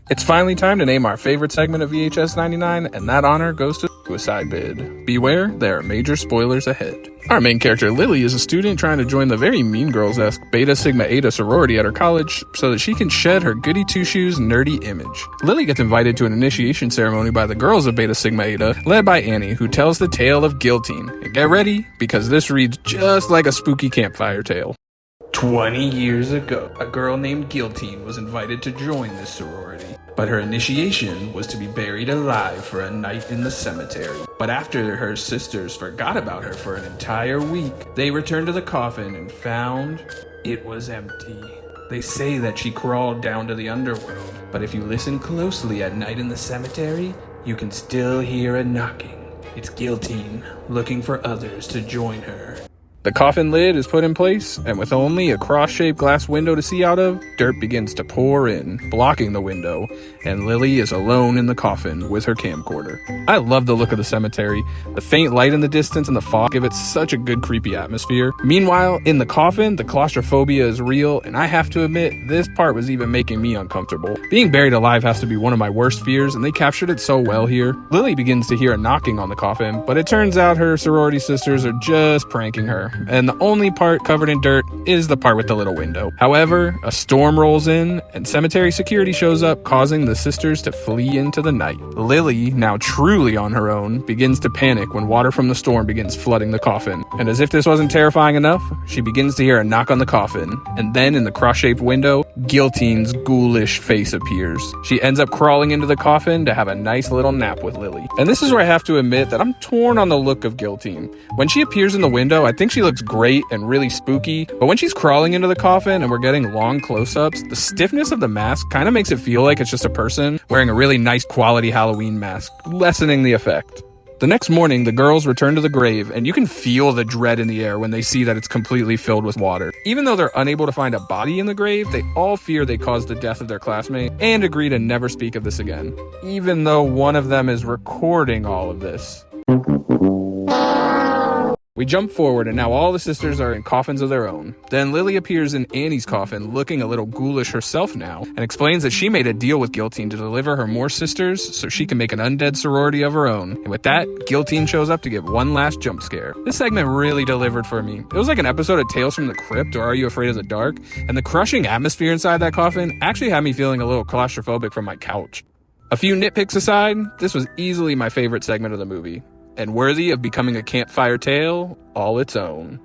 It's finally time to name our favorite segment of VHS 99, and that honor goes to Suicide Bid. Beware, there are major spoilers ahead. Our main character, Lily, is a student trying to join the very Mean Girls-esque Beta Sigma Eta sorority at her college so that she can shed her goody two-shoes nerdy image. Lily gets invited to an initiation ceremony by the girls of Beta Sigma Eta, led by Annie, who tells the tale of Guillotine. And get ready, because this reads just like a spooky campfire tale. 20 years ago, a girl named Guillotine was invited to join this sorority, but her initiation was to be buried alive for a night in the cemetery. But after her sisters forgot about her for an entire week, they returned to the coffin and found it was empty. They say that she crawled down to the underworld, but if you listen closely at night in the cemetery, you can still hear a knocking. It's Guillotine looking for others to join her. The coffin lid is put in place, and with only a cross-shaped glass window to see out of, dirt begins to pour in, blocking the window, and Lily is alone in the coffin with her camcorder. I love the look of the cemetery. The faint light in the distance and the fog give it such a good creepy atmosphere. Meanwhile, in the coffin, the claustrophobia is real, and I have to admit, this part was even making me uncomfortable. Being buried alive has to be one of my worst fears, and they captured it so well here. Lily begins to hear a knocking on the coffin, but it turns out her sorority sisters are just pranking her. And the only part covered in dirt is the part with the little window. However, a storm rolls in, and cemetery security shows up, causing the sisters to flee into the night. Lily, now truly on her own, begins to panic when water from the storm begins flooding the coffin. And as if this wasn't terrifying enough, she begins to hear a knock on the coffin. And then in the cross-shaped window, Guillotine's ghoulish face appears. She ends up crawling into the coffin to have a nice little nap with Lily. And this is where I have to admit that I'm torn on the look of Guillotine. When she appears in the window, I think she looks great and really spooky, but when she's crawling into the coffin and we're getting long close-ups, the stiffness of the mask kind of makes it feel like it's just a person wearing a really nice quality Halloween mask, lessening the effect. The next morning, the girls return to the grave, and you can feel the dread in the air when they see that it's completely filled with water. Even though they're unable to find a body in the grave, they all fear they caused the death of their classmate and agree to never speak of this again, even though one of them is recording all of this. We jump forward, and now all the sisters are in coffins of their own. Then Lily appears in Annie's coffin, looking a little ghoulish herself now, and explains that she made a deal with Guillotine to deliver her more sisters so she can make an undead sorority of her own. And with that, Guillotine shows up to give one last jump scare. This segment really delivered for me. It was like an episode of Tales from the Crypt or Are You Afraid of the Dark? And the crushing atmosphere inside that coffin actually had me feeling a little claustrophobic from my couch. A few nitpicks aside, this was easily my favorite segment of the movie, and worthy of becoming a campfire tale all its own.